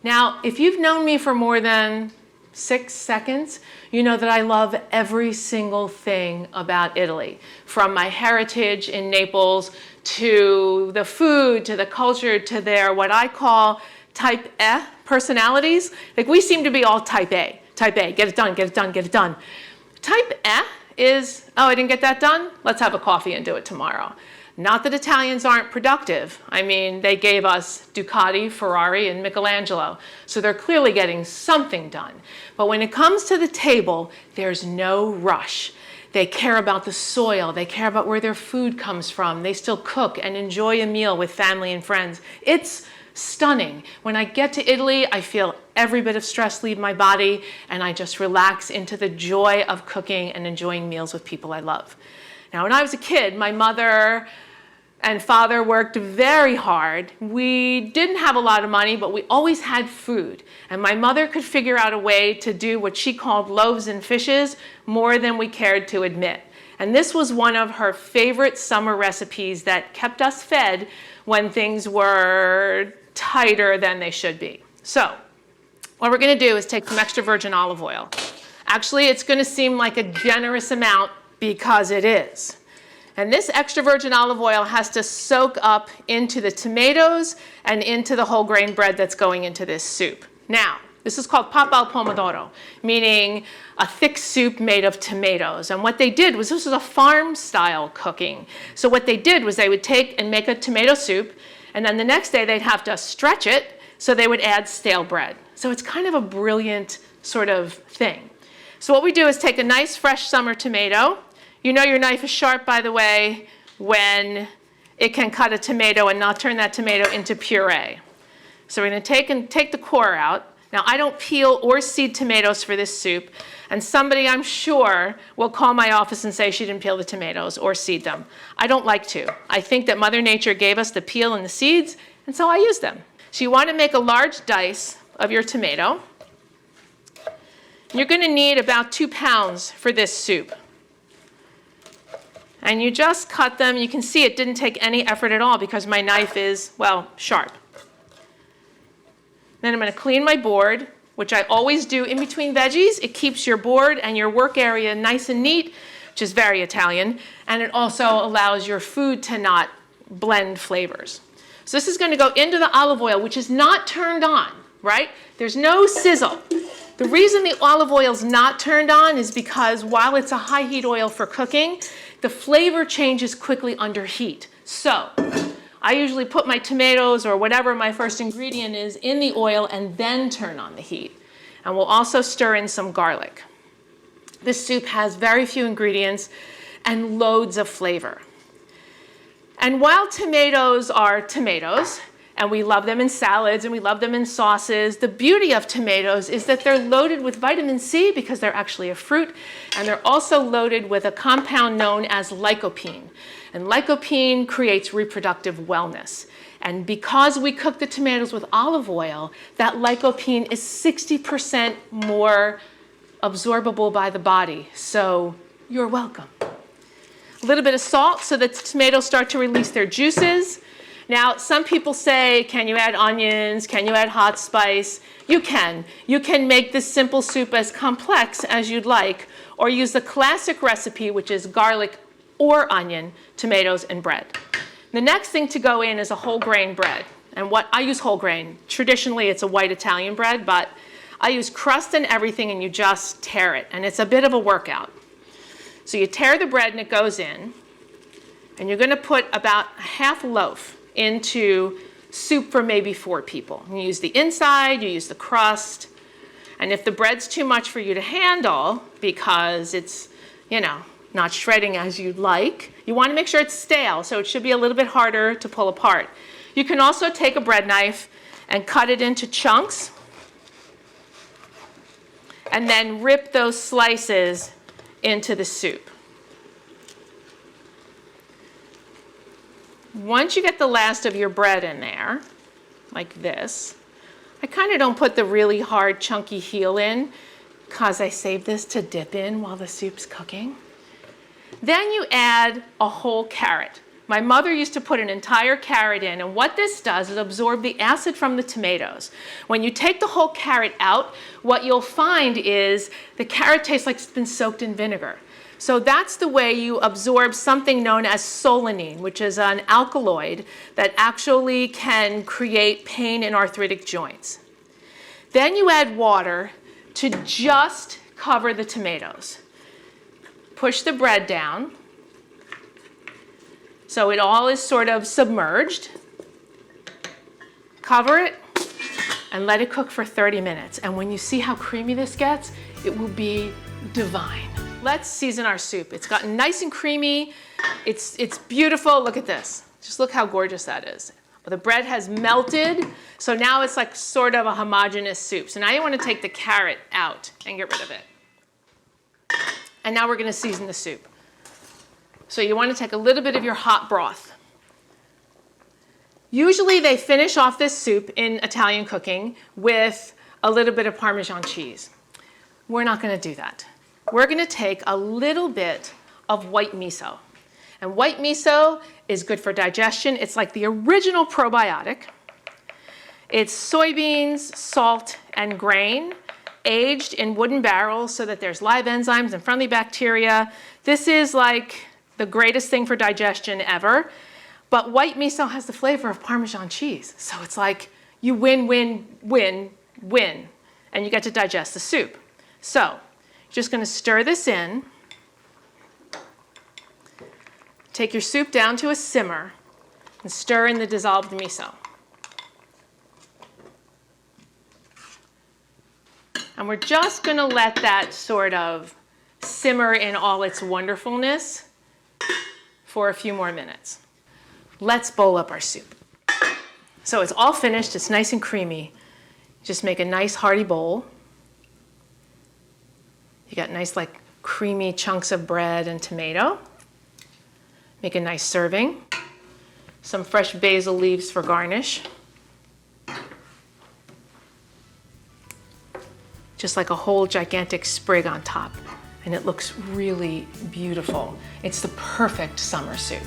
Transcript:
Now, if you've known me for more than 6 seconds, you know that I love every single thing about Italy, from my heritage in Naples to the food, to the culture, to their what I call type E personalities. Like, we seem to be all type A, get it done, get it done, get it done. Type E is, oh, I didn't get that done? Let's have a coffee and do it tomorrow. Not that Italians aren't productive. I mean, they gave us Ducati, Ferrari, and Michelangelo. So they're clearly getting something done. But when it comes to the table, there's no rush. They care about the soil. They care about where their food comes from. They still cook and enjoy a meal with family and friends. It's stunning. When I get to Italy, I feel every bit of stress leave my body, and I just relax into the joy of cooking and enjoying meals with people I love. Now, when I was a kid, my mother and father worked very hard. We didn't have a lot of money, but we always had food. And my mother could figure out a way to do what she called loaves and fishes more than we cared to admit. And this was one of her favorite summer recipes that kept us fed when things were tighter than they should be. So what we're gonna do is take some extra virgin olive oil. Actually, it's gonna seem like a generous amount because it is. And this extra virgin olive oil has to soak up into the tomatoes and into the whole grain bread that's going into this soup. Now, this is called Pappa Al Pomodoro, meaning a thick soup made of tomatoes. And what they did was, this was a farm-style cooking. So what they did was they would take and make a tomato soup, and then the next day they'd have to stretch it, so they would add stale bread. So it's kind of a brilliant sort of thing. So what we do is take a nice fresh summer tomato. You know your knife is sharp, by the way, when it can cut a tomato and not turn that tomato into puree. So we're going to take the core out. Now, I don't peel or seed tomatoes for this soup, and somebody, I'm sure, will call my office and say she didn't peel the tomatoes or seed them. I don't like to. I think that Mother Nature gave us the peel and the seeds, and so I use them. So you want to make a large dice of your tomato. You're going to need about 2 pounds for this soup. And you just cut them. You can see it didn't take any effort at all because my knife is, well, sharp. Then I'm going to clean my board, which I always do in between veggies. It keeps your board and your work area nice and neat, which is very Italian. And it also allows your food to not blend flavors. So this is going to go into the olive oil, which is not turned on, right? There's no sizzle. The reason the olive oil is not turned on is because while it's a high heat oil for cooking, the flavor changes quickly under heat. So I usually put my tomatoes or whatever my first ingredient is in the oil and then turn on the heat. And we'll also stir in some garlic. This soup has very few ingredients and loads of flavor. And while tomatoes are tomatoes, and we love them in salads and we love them in sauces, the beauty of tomatoes is that they're loaded with vitamin C because they're actually a fruit, and they're also loaded with a compound known as lycopene. And lycopene creates reproductive wellness. And because we cook the tomatoes with olive oil, that lycopene is 60% more absorbable by the body. So you're welcome. A little bit of salt so that the tomatoes start to release their juices. Now, some people say, can you add onions? Can you add hot spice? You can. You can make this simple soup as complex as you'd like, or use the classic recipe, which is garlic or onion, tomatoes, and bread. The next thing to go in is a whole grain bread. And what I use whole grain. Traditionally, it's a white Italian bread, but I use crust and everything, and you just tear it. And it's a bit of a workout. So you tear the bread, and it goes in. And you're going to put about a half loaf into soup for maybe 4 people. You use the inside, you use the crust, and if the bread's too much for you to handle because it's, not shredding as you'd like, you want to make sure it's stale, so it should be a little bit harder to pull apart. You can also take a bread knife and cut it into chunks, and then rip those slices into the soup. Once you get the last of your bread in there, like this, I kind of don't put the really hard chunky heel in because I save this to dip in while the soup's cooking. Then you add a whole carrot, My mother used to put an entire carrot in, and what this does is absorb the acid from the tomatoes. When you take the whole carrot out, what you'll find is the carrot tastes like it's been soaked in vinegar. So that's the way you absorb something known as solanine, which is an alkaloid that actually can create pain in arthritic joints. Then you add water to just cover the tomatoes. Push the bread down so it all is sort of submerged. Cover it and let it cook for 30 minutes. And when you see how creamy this gets, it will be divine. Let's season our soup. It's gotten nice and creamy. It's beautiful. Look at this. Just look how gorgeous that is. The bread has melted, so now it's like sort of a homogeneous soup. So now you want to take the carrot out and get rid of it. And now we're going to season the soup. So you want to take a little bit of your hot broth. Usually they finish off this soup in Italian cooking with a little bit of Parmesan cheese. We're not going to do that. We're going to take a little bit of white miso. And white miso is good for digestion. It's like the original probiotic. It's soybeans, salt, and grain, aged in wooden barrels so that there's live enzymes and friendly bacteria. This is like the greatest thing for digestion ever. But white miso has the flavor of Parmesan cheese. So it's like you win, win, win, win, and you get to digest the soup. So you're just going to stir this in. Take your soup down to a simmer and stir in the dissolved miso. And we're just going to let that sort of simmer in all its wonderfulness for a few more minutes. Let's bowl up our soup. So it's all finished. It's nice and creamy. Just make a nice hearty bowl. You got nice like creamy chunks of bread and tomato. Make a nice serving. Some fresh basil leaves for garnish. Just like a whole gigantic sprig on top. And it looks really beautiful. It's the perfect summer soup.